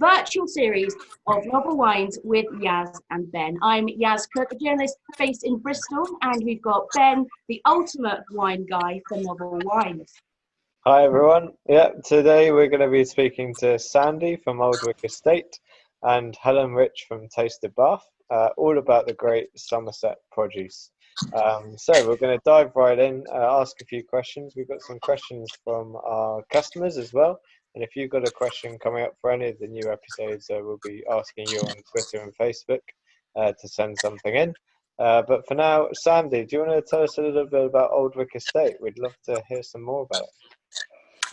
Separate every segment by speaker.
Speaker 1: virtual series of novel wines with Yaz and Ben. I'm Yaz Cooke, a journalist based in Bristol, and we've got Ben, the ultimate wine guy for novel wines.
Speaker 2: Hi everyone. Yeah, today we're going to be speaking to Sandy from Aldwick Estate and Helen Rich from Tasted Bath, all about the great Somerset produce. So we're going to dive right in, ask a few questions. We've got some questions from our customers as well. And if you've got a question coming up for any of the new episodes, we'll be asking you on Twitter and Facebook to send something in. But for now, Sandy, do you want to tell us a little bit about Aldwick Estate? We'd love to hear some more about it.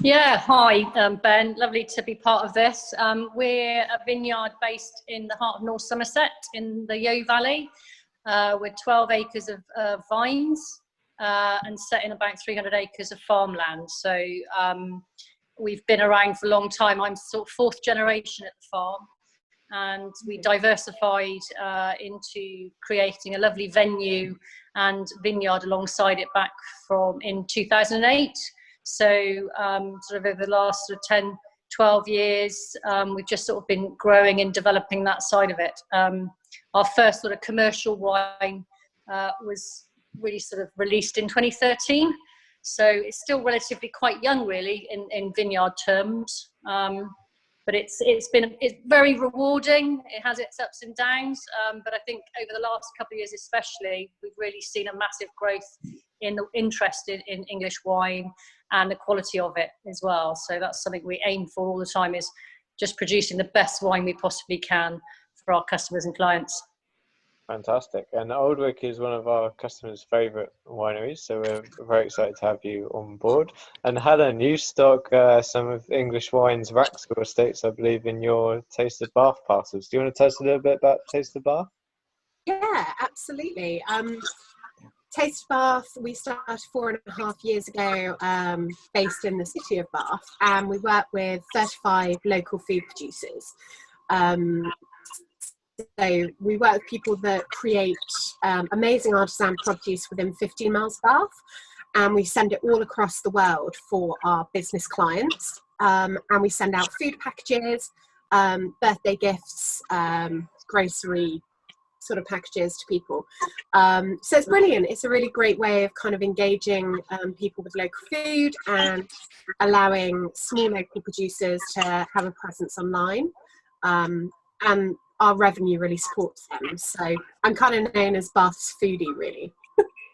Speaker 3: Yeah, hi Ben, lovely to be part of this. We're a vineyard based in the heart of North Somerset in the Yeo Valley with 12 acres of vines and set in about 300 acres of farmland. So we've been around for a long time. I'm sort of fourth generation at the farm, and we diversified into creating a lovely venue and vineyard alongside it back in 2008. So sort of over the last sort of 10, 12 years, we've just sort of been growing and developing that side of it. Our first sort of commercial wine was really sort of released in 2013. So it's still relatively quite young really in vineyard terms. But it's very rewarding. It has its ups and downs. But I think over the last couple of years especially, we've really seen a massive growth in the interest in English wine and the quality of it as well. So that's something we aim for all the time, is just producing the best wine we possibly can for our customers and clients.
Speaker 2: Fantastic. And Aldwick is one of our customers' favourite wineries, so we're very excited to have you on board. And Helen, you stock some of English Wine's Raxall estates, I believe, in your Tasted Bath parcels. Do you want to tell us a little bit about Tasted Bath?
Speaker 4: Yeah, absolutely. Tasted Bath, we started 4.5 years ago, based in the city of Bath, and we work with 35 local food producers. So we work with people that create amazing artisan produce within 15 miles of Bath, and we send it all across the world for our business clients. And we send out food packages, birthday gifts, grocery sort of packages to people. So it's brilliant. It's a really great way of kind of engaging people with local food and allowing small local producers to have a presence online. And our revenue really supports them. So I'm kind of known as Bath's foodie, really.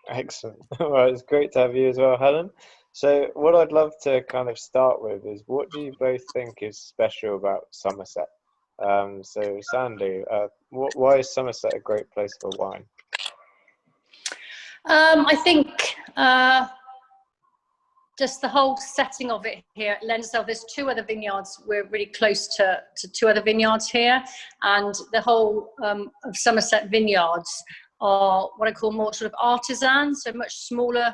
Speaker 2: Excellent. Well, it's great to have you as well, Helen. So what I'd love to kind of start with is, what do you both think is special about Somerset? So Sandy, why is Somerset a great place for wine?
Speaker 3: I think just the whole setting of it here lends itself. There's 2 other vineyards. We're really close to 2 other vineyards here, and the whole of Somerset vineyards are what I call more sort of artisan, so much smaller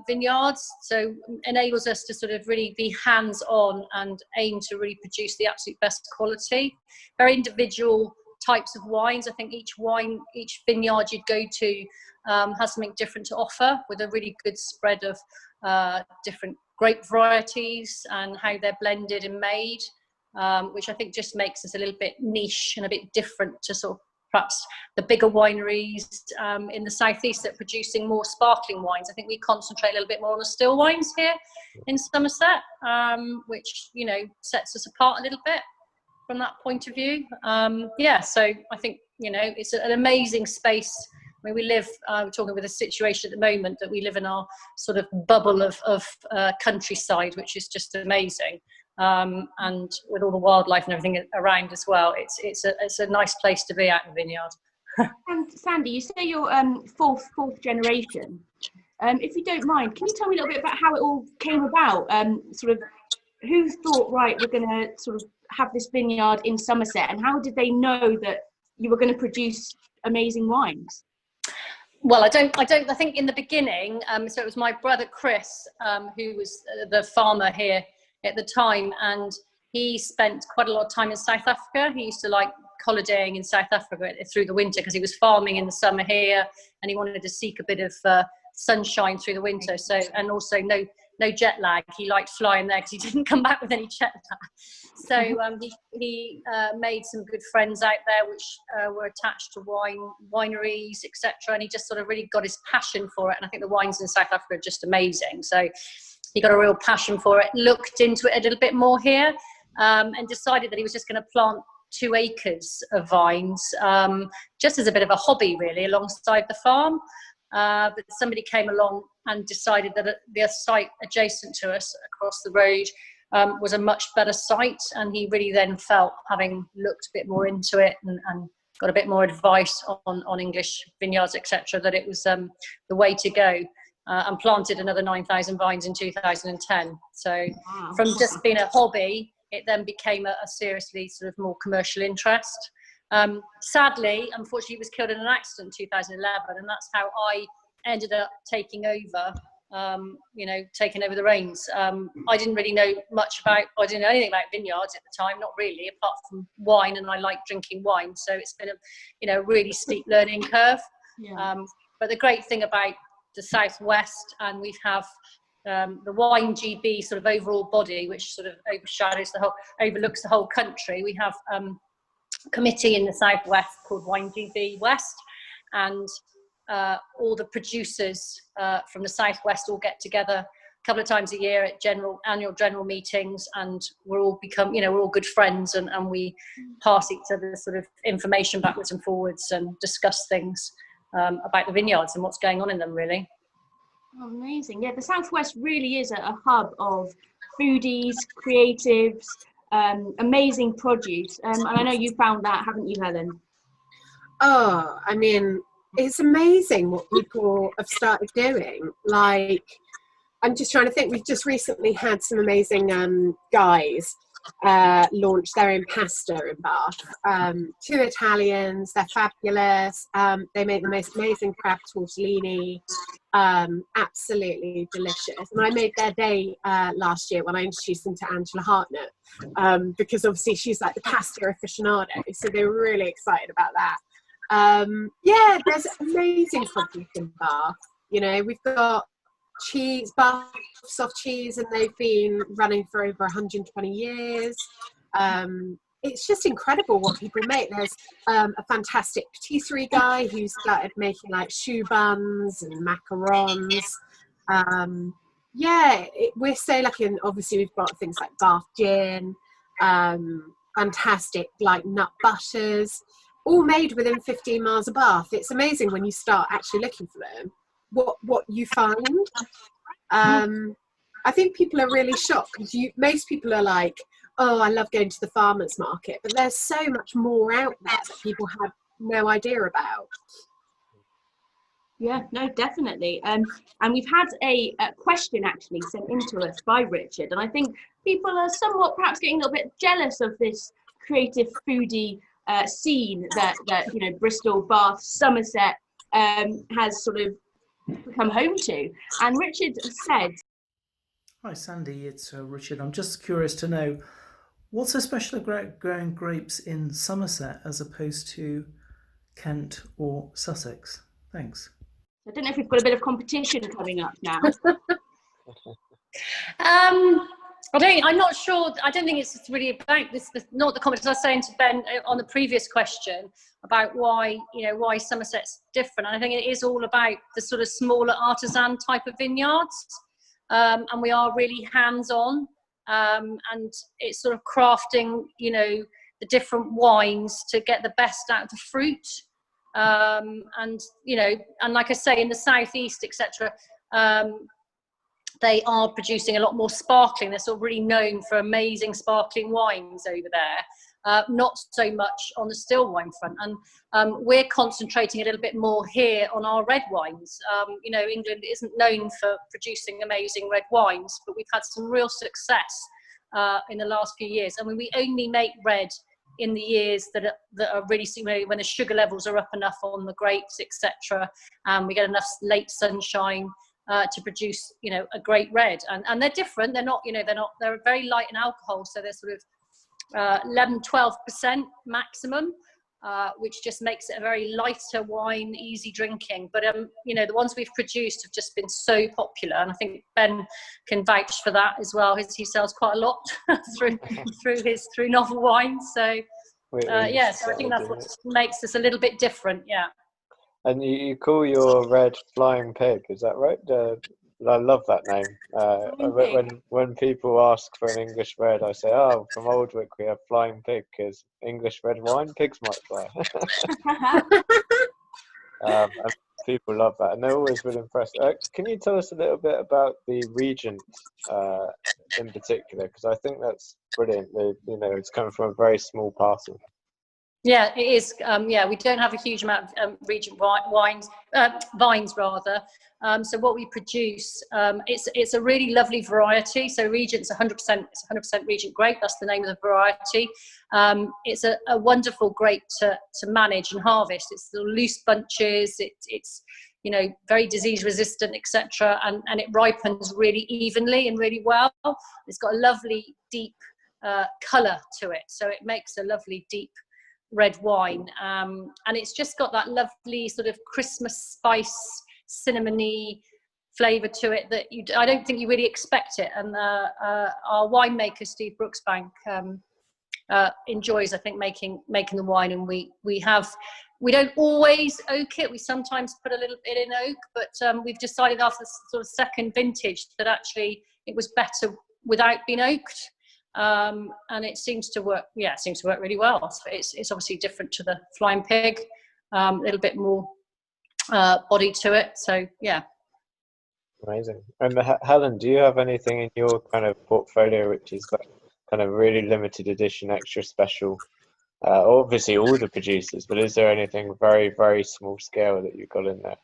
Speaker 3: vineyards. So enables us to sort of really be hands-on and aim to really produce the absolute best quality. Very individual types of wines. I think each vineyard you'd go to has something different to offer, with a really good spread of different grape varieties and how they're blended and made, which I think just makes us a little bit niche and a bit different to sort of perhaps the bigger wineries in the southeast that are producing more sparkling wines. I think we concentrate a little bit more on the still wines here in Somerset, which, you know, sets us apart a little bit from that point of view. Yeah, so I think, you know, it's an amazing space. I mean, we live, we're talking with a situation at the moment that we live in our sort of bubble of countryside, which is just amazing. And with all the wildlife and everything around as well, it's a nice place to be out in the vineyard.
Speaker 1: And Sandy, you say you're fourth generation. If you don't mind, can you tell me a little bit about how it all came about? Sort of, who thought, right, we're going to sort of have this vineyard in Somerset, and how did they know that you were going to produce amazing wines?
Speaker 3: Well, I think in the beginning, so it was my brother Chris, who was the farmer here at the time, and he spent quite a lot of time in South Africa. He used to like holidaying in South Africa through the winter because he was farming in the summer here, and he wanted to seek a bit of sunshine through the winter. So, and also no no jet lag. He liked flying there because he didn't come back with any jet lag. So he made some good friends out there, which were attached to wineries, etc. And he just sort of really got his passion for it. And I think the wines in South Africa are just amazing. So he got a real passion for it, looked into it a little bit more here, and decided that he was just going to plant 2 acres of vines, just as a bit of a hobby, really, alongside the farm. But somebody came along and decided that the site adjacent to us across the road was a much better site, and he really then felt, having looked a bit more into it and got a bit more advice on English vineyards, etc., that it was the way to go, and planted another 9,000 vines in 2010. So from just being a hobby, it then became a seriously sort of more commercial interest. Sadly, unfortunately, he was killed in an accident in 2011, and that's how I ended up taking over the reins. I didn't really know I didn't know anything about vineyards at the time, not really, apart from wine, and I like drinking wine. So it's been a really steep learning curve.
Speaker 1: Yeah.
Speaker 3: But the great thing about the Southwest, and we have the Wine GB sort of overall body, which sort of overlooks the whole country. We have a committee in the Southwest called Wine GB West, and all the producers from the Southwest all get together a couple of times a year at annual general meetings, and we're all good friends, and we pass each other sort of information backwards and forwards and discuss things about the vineyards and what's going on in them, really.
Speaker 1: Oh, amazing. Yeah, the Southwest really is a hub of foodies, creatives, amazing produce. And I know you found that, haven't you, Helen?
Speaker 4: Oh, I mean, it's amazing what people have started doing. Like, I'm just trying to think, we've just recently had some amazing guys launch their own pasta in Bath. 2 Italians, they're fabulous. They make the most amazing crab tortellini, absolutely delicious. And I made their day last year when I introduced them to Angela Hartnett, because obviously she's like the pasta aficionado, so they were really excited about that. Yeah, there's amazing produce in Bath. You know, we've got cheese, Bath soft cheese, and they've been running for over 120 years. It's just incredible what people make. There's a fantastic patisserie guy who started making like choux buns and macarons. We're so lucky, and obviously we've got things like Bath gin, fantastic like nut butters, all made within 15 miles of Bath. It's amazing when you start actually looking for them, what you find. I think people are really shocked because most people are like, oh, I love going to the farmers market, but there's so much more out there that people have no idea about.
Speaker 1: Yeah, no, definitely. And we've had a question actually sent in to us by Richard, and I think people are somewhat perhaps getting a little bit jealous of this creative foodie scene that Bristol, Bath, Somerset has sort of become home to. And Richard said,
Speaker 5: hi Sandy, it's Richard. I'm just curious to know, what's so special about growing grapes in Somerset as opposed to Kent or Sussex? Thanks.
Speaker 1: I don't know if we've got a bit of competition coming up now.
Speaker 3: I'm not sure. I don't think it's really about this. Not the comments I was saying to Ben on the previous question about why Somerset's different. And I think it is all about the sort of smaller artisan type of vineyards, and we are really hands-on, and it's sort of crafting, the different wines to get the best out of the fruit, and like I say, in the southeast, etc. They are producing a lot more sparkling. They're sort of really known for amazing sparkling wines over there, not so much on the still wine front. And we're concentrating a little bit more here on our red wines. England isn't known for producing amazing red wines, but we've had some real success in the last few years. I mean, we only make red in the years that are really, when the sugar levels are up enough on the grapes, etc., and we get enough late sunshine to produce, a great red. And they're different. They're very light in alcohol. So they're sort of 11, 12% maximum. which just makes it a very lighter wine, easy drinking. But you know, the ones we've produced have just been so popular, and I think Ben can vouch for that as well. He sells quite a lot through novel wines. So yeah, so I think that's what makes us a little bit different. Yeah.
Speaker 2: And you call your red Flying Pig, is that right? I love that name. When people ask for an English red, I say, "Oh, from Aldwick we have Flying Pig because English red wine, pigs might fly." And people love that, and they're always really impressed. Can you tell us a little bit about the Regent in particular? Because I think that's brilliant. You know, it's coming from a very small parcel.
Speaker 3: Yeah, it is. Yeah, we don't have a huge amount of Regent vines rather. So what we produce, it's a really lovely variety. So Regent's 100% Regent grape. That's the name of the variety. It's a wonderful grape to manage and harvest. It's the loose bunches. It's you know, very disease resistant, etc. And it ripens really evenly and really well. It's got a lovely deep colour to it, so it makes a lovely deep red wine, and it's just got that lovely sort of Christmas spice, cinnamony flavour to it that I don't think you really expect it. And our winemaker Steve Brooksbank enjoys, I think, making the wine, and we don't always oak it. We sometimes put a little bit in oak, but we've decided after the sort of second vintage that actually it was better without being oaked. And it seems to work. Yeah, it seems to work really well. So it's obviously different to the Flying Pig, a little bit more body to it. So yeah.
Speaker 2: Amazing. And Helen, do you have anything in your kind of portfolio which is like kind of really limited edition, extra special? Obviously all the producers, but is there anything very, very small scale that you've got in there?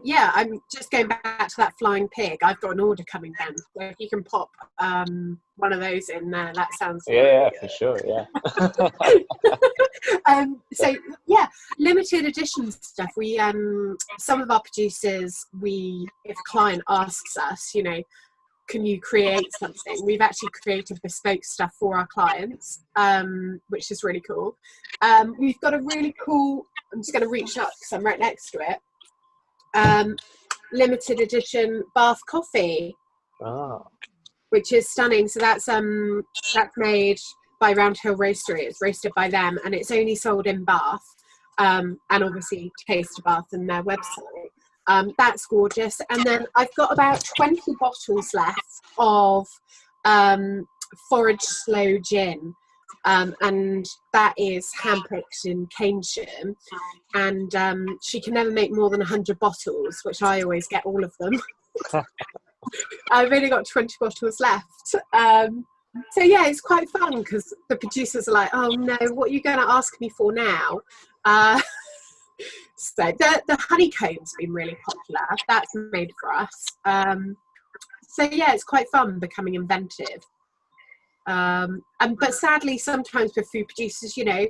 Speaker 4: Yeah, I'm just going back to that Flying Pig. I've got an order coming then. So if you can pop one of those in there, that sounds
Speaker 2: yeah, for sure. Yeah.
Speaker 4: So yeah, limited edition stuff. We some of our producers, if a client asks us, you know, can you create something? We've actually created bespoke stuff for our clients, which is really cool. We've got a really cool. I'm just going to reach up because I'm right next to it. Limited edition Bath coffee, which is stunning. So that's made by Round Hill Roastery. It's roasted by them, and it's only sold in Bath, and obviously Taste of Bath and their website. That's gorgeous. And then I've got about 20 bottles left of Forage Slow Gin. And that is handpicked in Keynsham, and she can never make more than 100 bottles, which I always get all of them. I've only got 20 bottles left. So yeah, it's quite fun because the producers are like, oh no, what are you going to ask me for now? So the Honeycomb's been really popular. That's made for us. So yeah, it's quite fun becoming inventive. But sadly, sometimes with food producers, you know,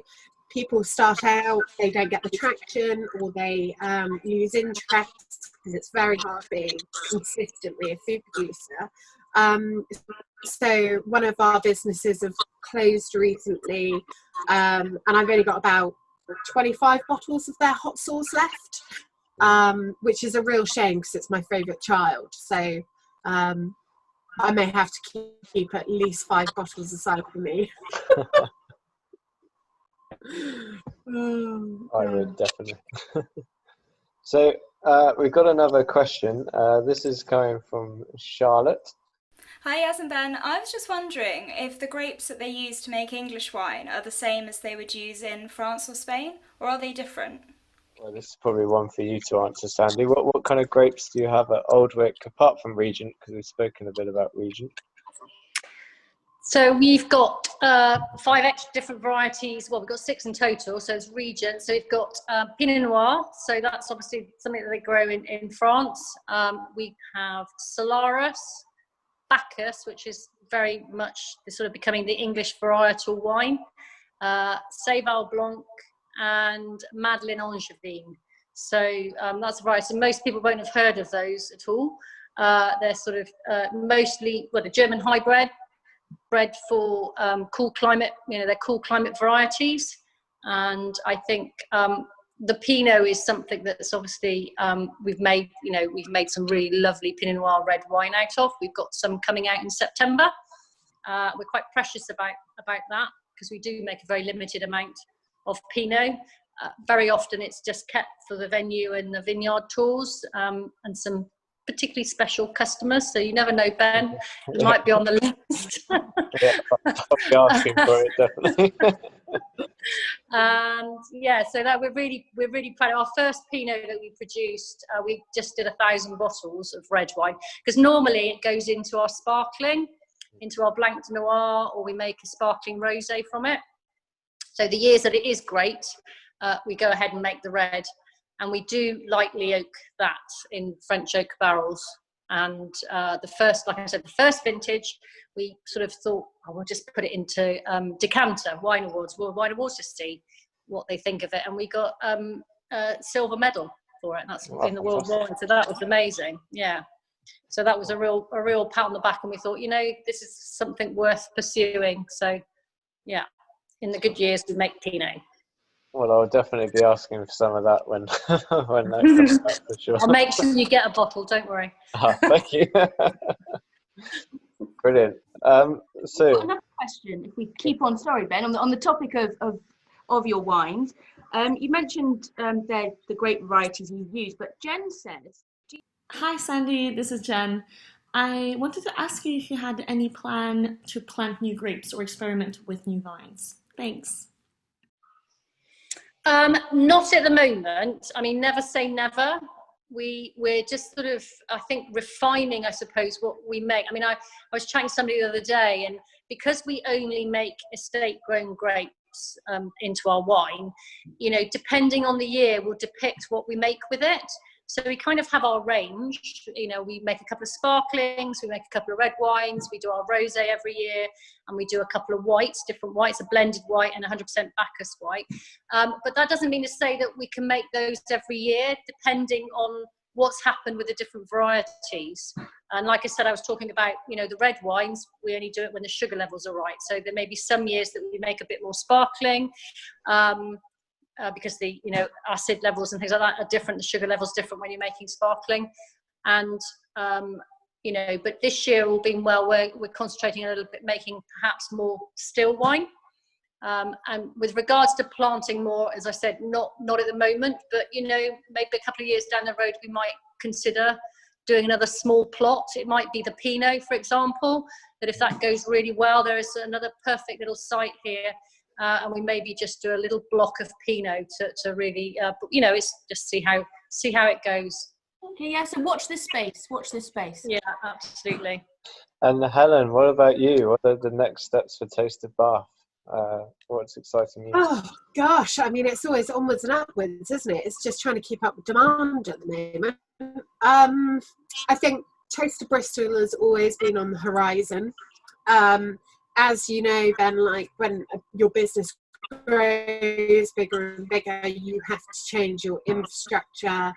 Speaker 4: people start out, they don't get the traction, or they lose interest because it's very hard being consistently a food producer. So one of our businesses have closed recently, and I've only got about 25 bottles of their hot sauce left, which is a real shame because it's my favourite child. So I may have to keep at least 5 bottles aside for me.
Speaker 2: I would definitely. So we've got another question. This is coming from Charlotte.
Speaker 6: Hi, Yaz and Ben. I was just wondering if the grapes that they use to make English wine are the same as they would use in France or Spain, or are they different?
Speaker 2: Well, this is probably one for you to answer, Sandy. What kind of grapes do you have at Aldwick, apart from Regent, because we've spoken a bit about Regent?
Speaker 3: So we've got 5 extra different varieties. Well, we've got 6 in total, so it's Regent. So we've got Pinot Noir, so that's obviously something that they grow in France. We have Solaris, Bacchus, which is very much sort of becoming the English varietal wine, Saval Blanc, and Madeleine Angevine. So that's a variety. So most people won't have heard of those at all. They're sort of mostly, well, the German hybrid, bred for cool climate, you know, they're cool climate varieties. And I think the Pinot is something that's obviously we've made some really lovely Pinot Noir red wine out of. We've got some coming out in September. We're quite precious about that because we do make a very limited amount of Pinot. Very often it's just kept for the venue and the vineyard tours and some particularly special customers. So you never know, Ben, it might be on the list.
Speaker 2: Yeah, I'll be asking for it, definitely.
Speaker 3: And yeah, so that we're really proud of our first Pinot that we produced. We just did 1,000 bottles of red wine because normally it goes into our sparkling, into our Blanc de Noir, or we make a sparkling rosé from it. So the years that it is great, we go ahead and make the red, and we do lightly oak that in French oak barrels. And the first vintage, we sort of thought, oh, we'll just put it into Decanter Wine Awards, World Wine Awards, to see what they think of it. And we got a silver medal for it. And that's in the World Wine. So that was amazing. Yeah. So that was a real pat on the back. And we thought, this is something worth pursuing. So yeah, in the good years, we make Pinot.
Speaker 2: Well, I'll definitely be asking for some of that when that comes out, for sure.
Speaker 3: I'll make sure you get a bottle, don't worry.
Speaker 2: Thank you. Brilliant. So
Speaker 1: another question, if we keep on, sorry Ben, on the topic of your wines, you mentioned the grape varieties you use, but Jen says...
Speaker 7: Hi Sandy, this is Jen. I wanted to ask you if you had any plan to plant new grapes or experiment with new vines. Thanks.
Speaker 3: Not at the moment. I mean, never say never. We're just sort of, I think, refining, I suppose, what we make. I mean, I was chatting to somebody the other day, and because we only make estate-grown grapes into our wine, depending on the year, will depict what we make with it. So we kind of have our range. We make a couple of sparklings, we make a couple of red wines, we do our rosé every year, and we do a couple of whites, different whites, a blended white and 100% Bacchus white. But that doesn't mean to say that we can make those every year, depending on what's happened with the different varieties. And like I said, I was talking about, the red wines, we only do it when the sugar levels are right. So there may be some years that we make a bit more sparkling, because the acid levels and things like that are different, the sugar levels different when you're making sparkling. And but this year all being well, we're concentrating a little bit, making perhaps more still wine. And with regards to planting more, as I said, not at the moment, but maybe a couple of years down the road we might consider doing another small plot. It might be the Pinot, for example, that if that goes really well, there is another perfect little site here. And we maybe just do a little block of Pinot to really, it's just see how it goes.
Speaker 1: Okay, yeah. So watch this space.
Speaker 3: Yeah, absolutely.
Speaker 2: And Helen, what about you? What are the next steps for Taste of Bath? What's exciting you?
Speaker 4: Oh gosh, I mean, it's always onwards and upwards, isn't it? It's just trying to keep up with demand at the moment. I think Taste of Bristol has always been on the horizon. As you know, Ben, like when your business grows bigger and bigger, you have to change your infrastructure,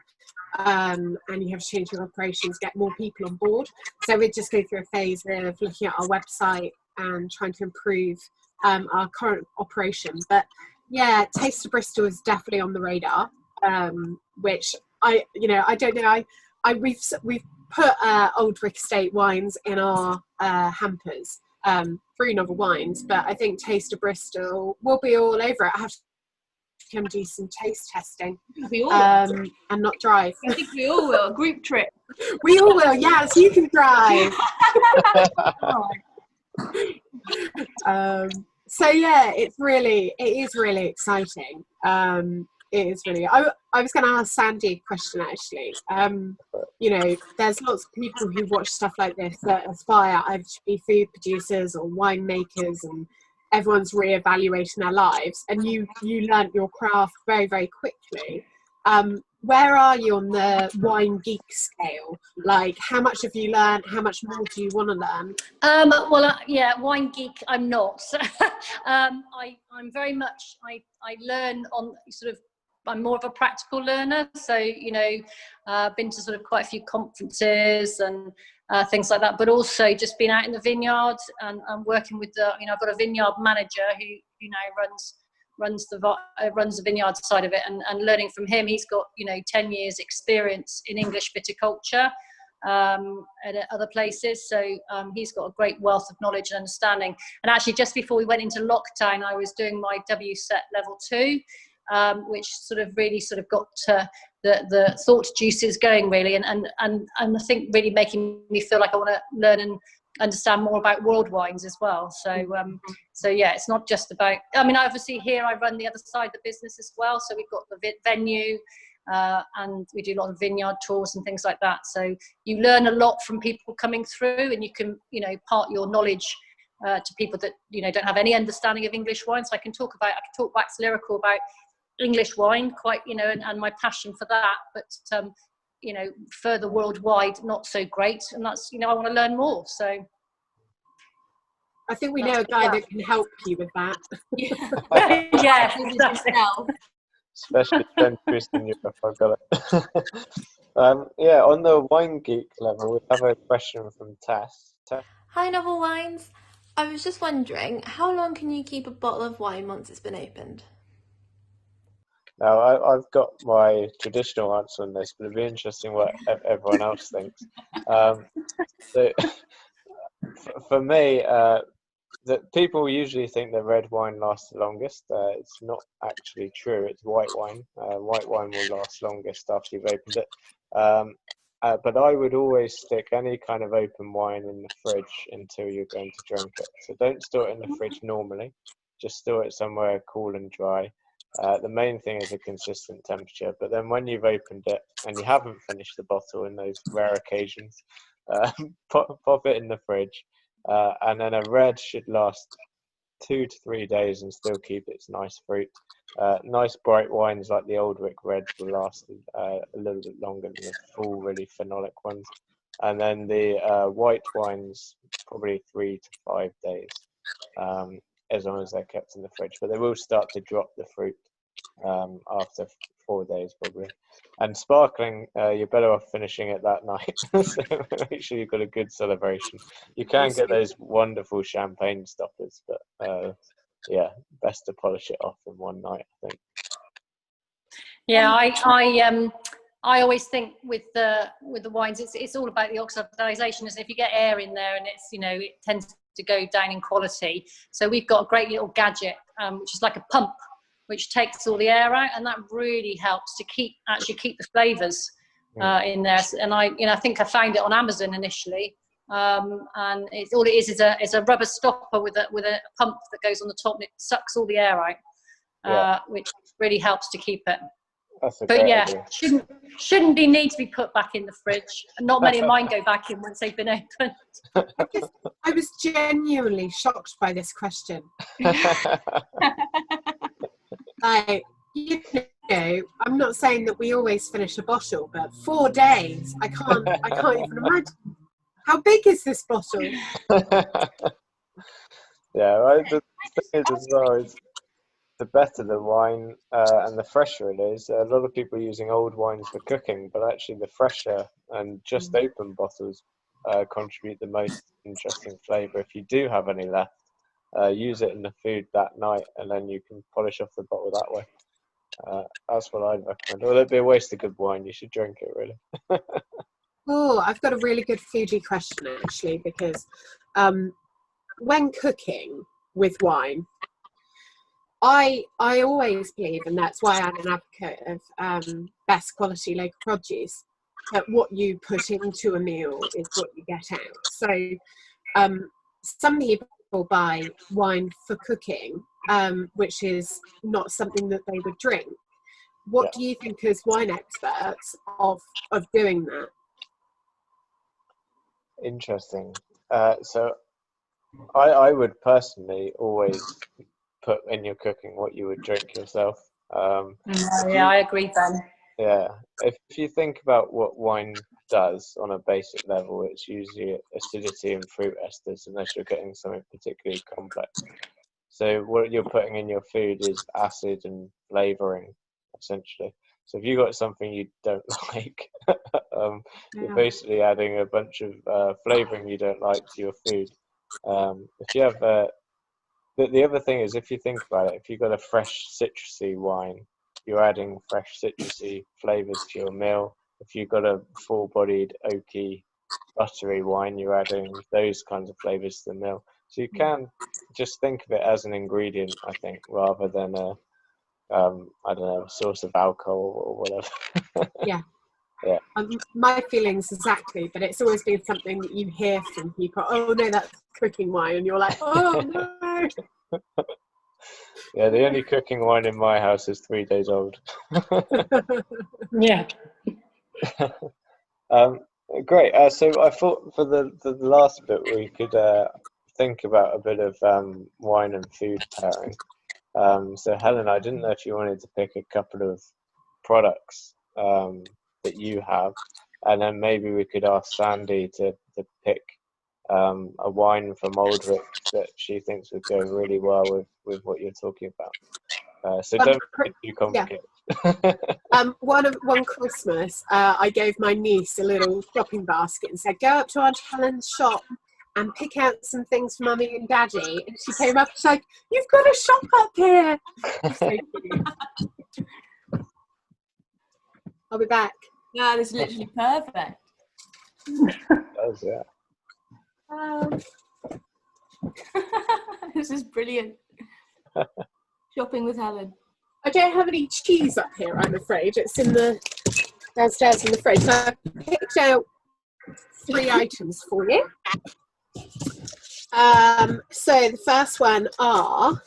Speaker 4: and you have to change your operations, get more people on board. So we just go through a phase of looking at our website and trying to improve our current operation. But yeah, Taste of Bristol is definitely on the radar, which I don't know. We've put Aldwick Estate wines in our hampers. 3 novel wines, but I think Taste of Bristol will be all over it. I have to come do some taste testing and not drive.
Speaker 1: I think we all will. Group trip.
Speaker 4: We all will. Yes, you can drive. So yeah, it is really exciting. It is really. I was going to ask Sandy a question actually. There's lots of people who watch stuff like this that aspire either to be food producers or winemakers, and everyone's reevaluating their lives. And you learnt your craft very, very quickly. Where are you on the wine geek scale? Like, how much have you learned? How much more do you want to learn?
Speaker 3: Wine geek, I'm not. I'm very much. I learn on sort of. I'm more of a practical learner, so been to sort of quite a few conferences and things like that, but also just been out in the vineyard and working with I've got a vineyard manager who now runs runs the vineyard side of it, and learning from him. He's got 10 years experience in English viticulture at other places, so he's got a great wealth of knowledge and understanding. And actually, just before we went into lockdown, I was doing my WSET level 2, which really got the thought juices going, really, and I think really making me feel like I want to learn and understand more about world wines as well. So yeah, it's not just about, obviously here I run the other side of the business as well, so we've got the venue, and we do a lot of vineyard tours and things like that, so you learn a lot from people coming through, and you can part your knowledge to people that don't have any understanding of English wine. So I can talk wax lyrical about English wine quite, and my passion for that, but further worldwide not so great, and that's I want to learn more. So
Speaker 4: I think we know a guy that can help you with that.
Speaker 3: Yeah, exactly.
Speaker 2: Especially in Europe, I've got it. On the wine geek level, we have a question from Tess.
Speaker 8: Hi, Novel Wines. I was just wondering, how long can you keep a bottle of wine once it's been opened?
Speaker 2: Now, I've got my traditional answer on this, but it'd be interesting what everyone else thinks. So, for me, that people usually think that red wine lasts the longest. It's not actually true. It's white wine. White wine will last longest after you've opened it. But I would always stick any kind of open wine in the fridge until you're going to drink it. So don't store it in the fridge normally. Just store it somewhere cool and dry. The main thing is a consistent temperature, but then when you've opened it and you haven't finished the bottle in those rare occasions, pop it in the fridge, and then a red should last 2 to 3 days and still keep its nice fruit. Nice bright wines like the Aldwick Reds will last a little bit longer than the full, really phenolic ones. And then the white wines, probably 3 to 5 days. As long as they're kept in the fridge, but they will start to drop the fruit after 4 days probably. And sparkling, you're better off finishing it that night. So make sure you've got a good celebration. You can get those wonderful champagne stoppers, but best to polish it off in one night, I think.
Speaker 3: Yeah, I always think with the wines, it's all about the oxidization. As if you get air in there, and it's it tends to go down in quality. So we've got a great little gadget, which is like a pump, which takes all the air out, and that really helps to keep the flavors in there. And I think I found it on Amazon initially, and all it is a rubber stopper with a pump that goes on the top, and it sucks all the air out, which really helps to keep it. But idea. Shouldn't need to be put back in the fridge. Not many of mine go back in once they've been opened.
Speaker 4: I was genuinely shocked by this question. I'm not saying that we always finish a bottle, but 4 days, I can't even imagine. How big is this bottle?
Speaker 2: The thing is as well is, the better the wine and the fresher it is. A lot of people are using old wines for cooking, but actually the fresher and just open bottles contribute the most interesting flavour. If you do have any left, use it in the food that night, and then you can polish off the bottle that way. That's what I'd recommend. Or it'd be a waste of good wine. You should drink it, really.
Speaker 4: Oh, I've got a really good foodie question, actually, because when cooking with wine, I always believe, and that's why I'm an advocate of best quality local produce, that what you put into a meal is what you get out. So some people buy wine for cooking, which is not something that they would drink. What do you think as wine experts of doing that?
Speaker 2: Interesting. So I would personally always put in your cooking what you would drink yourself.
Speaker 3: I agree, Ben.
Speaker 2: Yeah, if you think about what wine does on a basic level, it's usually acidity and fruit esters, unless you're getting something particularly complex. So what you're putting in your food is acid and flavouring, essentially. So if you've got something you don't like, you're basically adding a bunch of flavouring you don't like to your food. If you have But the other thing is, if you think about it, if you've got a fresh citrusy wine, you're adding fresh citrusy flavours to your meal. If you've got a full-bodied, oaky, buttery wine, you're adding those kinds of flavours to the meal. So you can just think of it as an ingredient, I think, rather than a, I don't know, a source of alcohol or whatever.
Speaker 4: Yeah.
Speaker 2: Yeah.
Speaker 4: My feelings exactly, but it's always been something that you hear from people. Oh no, that's cooking wine, and you're like, oh no.
Speaker 2: Yeah, the only cooking wine in my house is 3 days old.
Speaker 3: Yeah.
Speaker 2: Great. So I thought for the last bit we could think about a bit of wine and food pairing. So Helen, I didn't know if you wanted to pick a couple of products that you have, and then maybe we could ask Sandy to pick a wine from Aldwick that she thinks would go really well with what you're talking about. So don't make it too complicated.
Speaker 4: Yeah. One Christmas, I gave my niece a little shopping basket and said, "Go up to Aunt Helen's shop and pick out some things for Mummy and Daddy." And she came up and she's like, "You've got a shop up here." So cute. I'll be back.
Speaker 1: No, this is literally perfect.
Speaker 2: Does, yeah.
Speaker 1: This is brilliant. Shopping with Helen.
Speaker 4: I don't have any cheese up here, I'm afraid. It's in the downstairs in the fridge. So I picked out 3 items for you. So the first one are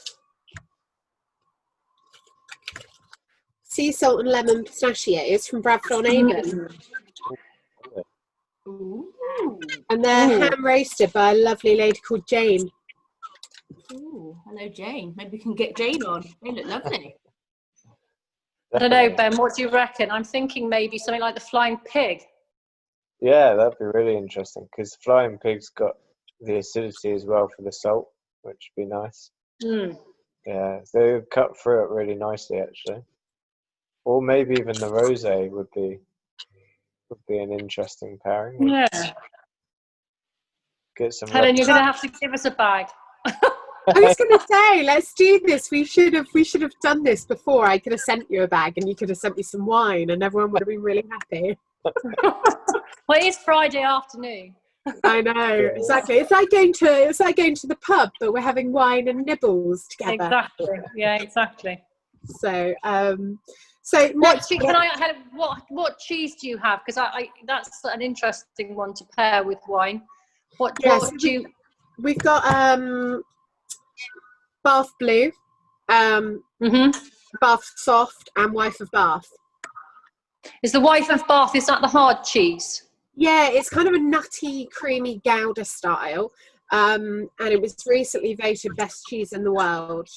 Speaker 4: sea salt and lemon pistachios from Bradford-on-Avon.
Speaker 1: Ooh.
Speaker 4: And they're hand roasted by a lovely lady called Jane.
Speaker 1: Ooh, hello Jane. Maybe we can get Jane on. They look lovely.
Speaker 3: I don't know, Ben, what do you reckon? I'm thinking maybe something like the flying pig.
Speaker 2: Yeah, that'd be really interesting because flying pig's got the acidity as well for the salt, which would be nice. Yeah, they would cut through it really nicely, actually. Or maybe even the rosé would be an interesting pairing.
Speaker 3: Yeah.
Speaker 2: Get some.
Speaker 3: Helen, you're going to have to give us a bag.
Speaker 4: I was going to say, let's do this. We should have done this before. I could have sent you a bag, and you could have sent me some wine, and everyone would have been really happy.
Speaker 3: Well, it is Friday afternoon.
Speaker 4: I know, exactly. It's like going to the pub, but we're having wine and nibbles together.
Speaker 3: Exactly. Yeah, exactly.
Speaker 4: So, Helen,
Speaker 3: what cheese do you have? Because I that's an interesting one to pair with wine.
Speaker 4: We've got Bath Blue, Bath Soft, and Wife of Bath.
Speaker 3: Is the Wife of Bath, is that the hard cheese?
Speaker 4: Yeah, it's kind of a nutty, creamy Gouda style, and it was recently voted best cheese in the world.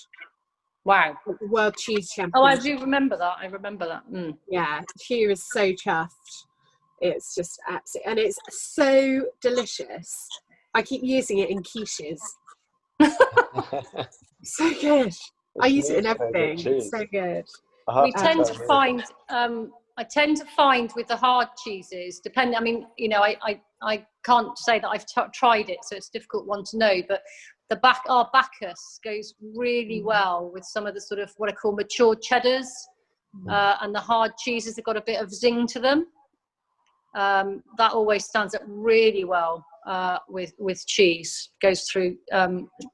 Speaker 3: Wow.
Speaker 4: World Cheese Champion.
Speaker 3: Oh, I do remember that.
Speaker 4: Yeah, she was so chuffed. It's just absolutely, and it's so delicious. I keep using it in quiches. So good. I use it in everything. It's so good.
Speaker 3: We tend to find, I tend to find with the hard cheeses, depending, I mean, you know, I can't say that I've tried it, so it's a difficult one to know, but our Bacchus goes really well with some of the sort of what I call mature cheddars, and the hard cheeses have got a bit of zing to them. That always stands up really well with cheese. Goes through,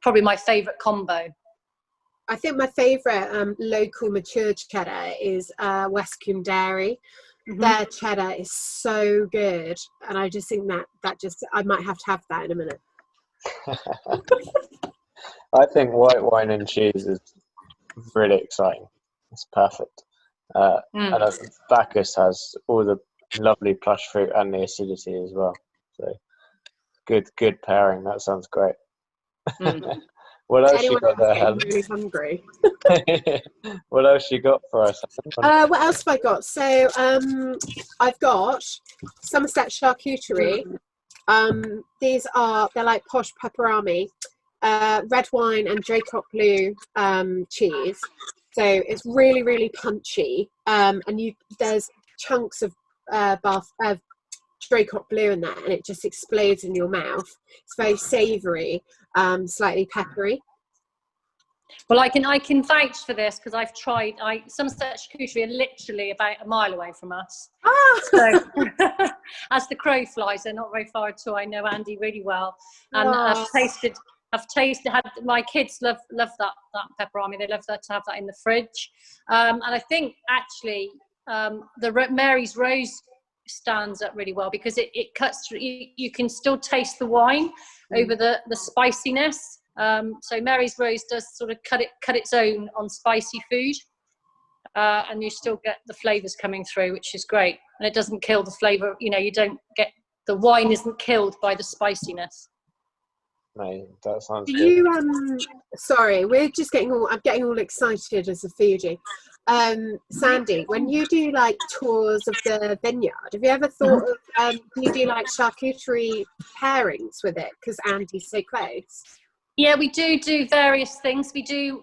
Speaker 3: probably my favourite combo.
Speaker 4: I think my favourite local mature cheddar is Westcombe Dairy. Their cheddar is so good, and I just think that I might have to have that in a minute.
Speaker 2: I think white wine and cheese is really exciting. It's perfect. And Bacchus has all the lovely plush fruit and the acidity as well. So good pairing. That sounds great. What else you got there, Helen?
Speaker 4: Really hungry.
Speaker 2: What else you got for us?
Speaker 4: What else have I got? So I've got Somerset Charcuterie. They're like posh pepperami, red wine and Dracot Blue cheese. So it's really, really punchy. And there's chunks of Dracot Blue in there, and it just explodes in your mouth. It's very savoury, slightly peppery.
Speaker 3: Well, I can vouch for this because I've tried. Somerset Charcuterie are literally about a mile away from us.
Speaker 4: Ah!
Speaker 3: So, as the crow flies, they're not very far at all. I know Andy really well, and I've tasted. My kids love that pepperami. They love that, to have that in the fridge, and I think actually the Mary's Rose stands up really well because it cuts through. You can still taste the wine over the spiciness. So Mary's Rose does sort of cut its own on spicy food, and you still get the flavours coming through, which is great. And it doesn't kill the flavour. You don't get, the wine isn't killed by the spiciness.
Speaker 2: Mate, that sounds
Speaker 4: Do
Speaker 2: good.
Speaker 4: you sorry, I'm getting all excited as a foodie. Sandy, when you do like tours of the vineyard, have you ever thought of can you do like charcuterie pairings with it because Andy's so close?
Speaker 3: Yeah, we do various things. We do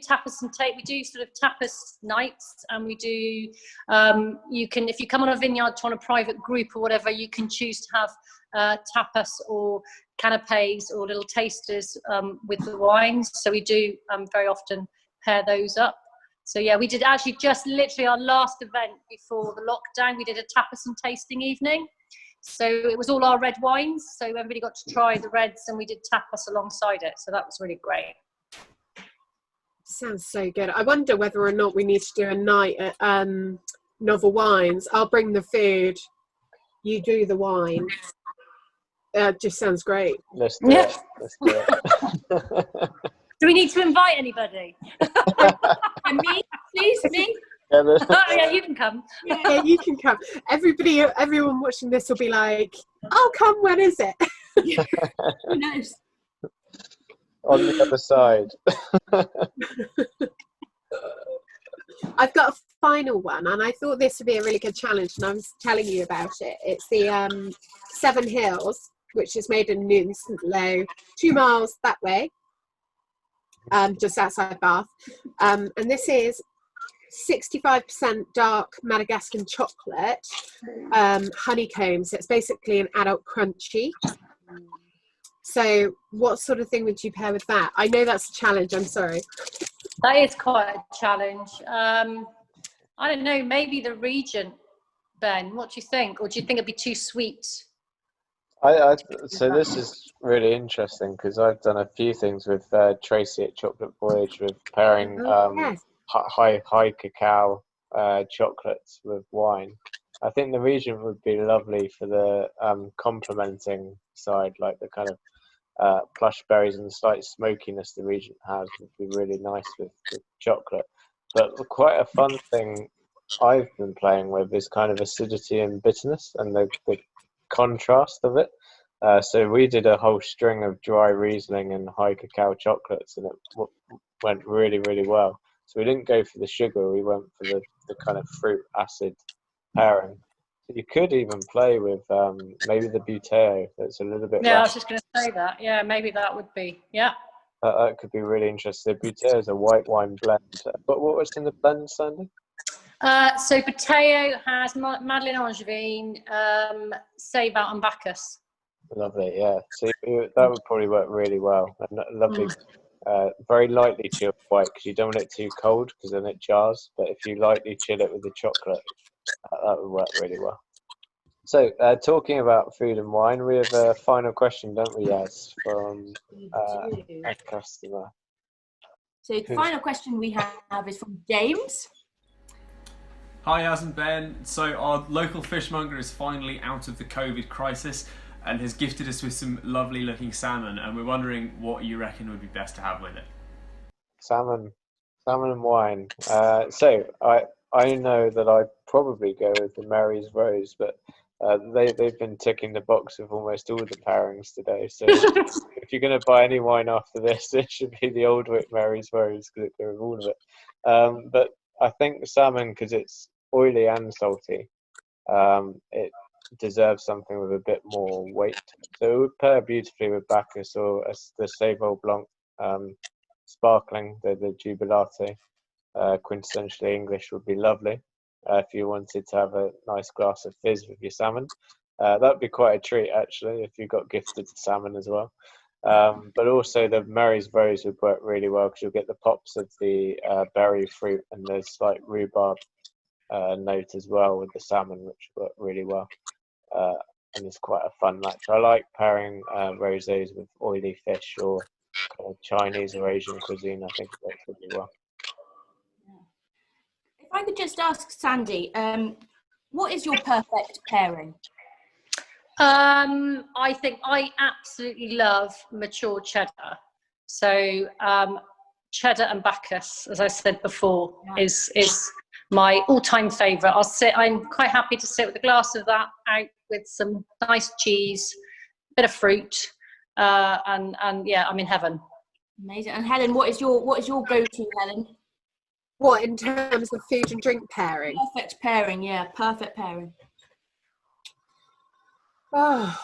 Speaker 3: tapas and tape. We do sort of tapas nights, and we do. You can, if you come on a vineyard on a private group or whatever, you can choose to have tapas or canapes or little tasters with the wines. So we do very often pair those up. So yeah, we did actually just literally our last event before the lockdown. We did a tapas and tasting evening. So it was all our red wines. So everybody got to try the reds, and we did tapas alongside it. So that was really great.
Speaker 4: Sounds so good. I wonder whether or not we need to do a night at Novel Wines. I'll bring the food, you do the wine. Just sounds great.
Speaker 2: Let's do it. Let's do it.
Speaker 3: Do we need to invite anybody?
Speaker 1: And me, please, me.
Speaker 3: Oh yeah, you can come.
Speaker 4: Yeah, you can come. Everyone watching this will be like, "I'll come. When is it?"
Speaker 1: Who knows?
Speaker 2: On the other side.
Speaker 4: I've got a final one, and I thought this would be a really good challenge, and I was telling you about it. It's the 7 Hills, which is made in Newton St Low, 2 miles that way, just outside Bath. And this is 65% dark Madagascan chocolate, honeycomb. So it's basically an adult crunchy. So what sort of thing would you pair with that? I know that's a challenge, I'm sorry.
Speaker 3: That is quite a challenge. I don't know, maybe the Regent, Ben. What do you think? Or do you think it'd be too sweet?
Speaker 2: So this is really interesting because I've done a few things with Tracy at Chocolate Voyage with pairing
Speaker 4: Yes.
Speaker 2: high cacao chocolates with wine. I think the Regent would be lovely for the complementing side, like the kind of plush berries and the slight smokiness the Regent has would be really nice with chocolate. But quite a fun thing I've been playing with is kind of acidity and bitterness and the contrast of it. So we did a whole string of dry Riesling and high cacao chocolates, and it went really, really well. So we didn't go for the sugar, we went for the kind of fruit acid pairing. So you could even play with maybe the Buteo that's a little bit
Speaker 3: Yeah, I
Speaker 2: rough.
Speaker 3: was just going to say that. Yeah, maybe that would be. Yeah.
Speaker 2: That could be really interesting. The Buteo is a white wine blend. But what was in the blend, Sandy?
Speaker 3: So Buteo has Madeleine Angevine, Save Out and Bacchus.
Speaker 2: Lovely, yeah. So that would probably work really well. A lovely, very lightly chilled white because you don't want it too cold because then it jars. But if you lightly chill it with the chocolate, that would work really well. So talking about food and wine, we have a final question, don't we, Yaz, from a customer.
Speaker 1: So the final question we have is from James.
Speaker 9: Hi, Yaz and Ben. So our local fishmonger is finally out of the COVID crisis and has gifted us with some lovely looking salmon, and we're wondering what you reckon would be best to have with it.
Speaker 2: Salmon and wine. So I know that I'd probably go with the Mary's Rose, but they've been ticking the box of almost all the pairings today. So if you're going to buy any wine after this, it should be the Aldwick Mary's Rose because it goes with all of it. But I think salmon, because it's oily and salty, it deserves something with a bit more weight. So it would pair beautifully with Bacchus or the Sable Blanc sparkling, the Jubilate, quintessentially English would be lovely. If you wanted to have a nice glass of fizz with your salmon, that would be quite a treat actually if you got gifted salmon as well. But also the Mary's Rose would work really well because you'll get the pops of the berry fruit, and there's like rhubarb note as well with the salmon, which work really well. And it's quite a fun match. I like pairing rosés with oily fish or kind of Chinese or Asian cuisine. I think it works really well.
Speaker 1: If I could just ask Sandy, what is your perfect pairing?
Speaker 3: I think I absolutely love mature cheddar. So cheddar and Bacchus, as I said before, is my all-time favourite. I'm quite happy to sit with a glass of that out with some nice cheese, bit of fruit, and yeah, I'm in heaven.
Speaker 1: Amazing. And Helen, what is your go-to, Helen?
Speaker 4: What, in terms of food and drink pairing?
Speaker 1: Perfect pairing, yeah, perfect pairing.
Speaker 4: Oh,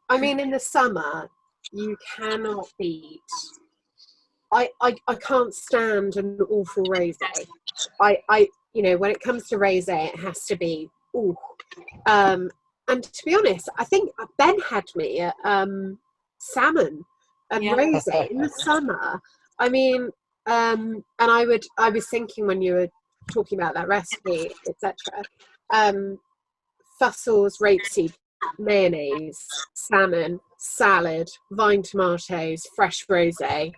Speaker 4: I mean, in the summer, you cannot beat. I can't stand an awful rosé. You know, when it comes to rosé, it has to be ooh. And to be honest, I think Ben had me at salmon and rosé in the summer. I mean, and I was thinking when you were talking about that recipe, etc. Fussels, rapeseed, mayonnaise, salmon, salad, vine tomatoes, fresh rosé.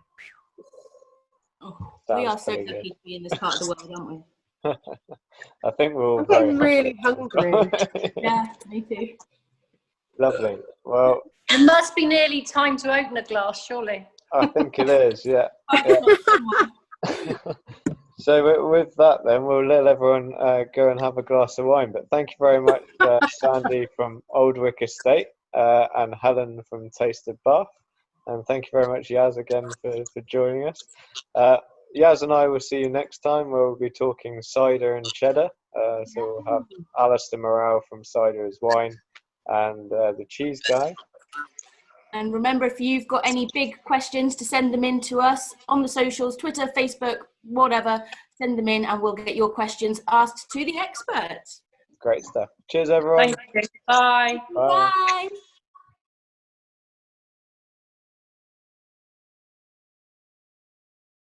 Speaker 1: Oh, we are so lucky to be in this part of the world, aren't we?
Speaker 2: I think we're all
Speaker 4: I'm getting really hungry.
Speaker 1: Yeah, me too.
Speaker 2: Lovely. Well,
Speaker 3: it must be nearly time to open a glass, surely.
Speaker 2: I think it is, yeah. So with that then, we'll let everyone go and have a glass of wine. But thank you very much, Sandy from Aldwick Estate and Helen from Tasted Bath. And thank you very much, Yaz, again for joining us. Yaz and I will see you next time, where we'll be talking cider and cheddar. So we'll have Alistair Morale from Cider is Wine and the cheese guy.
Speaker 1: And remember, if you've got any big questions, to send them in to us on the socials, Twitter, Facebook, whatever, send them in and we'll get your questions asked to the experts.
Speaker 2: Great stuff. Cheers, everyone.
Speaker 3: Thank you. Bye.
Speaker 2: Bye.
Speaker 1: Bye.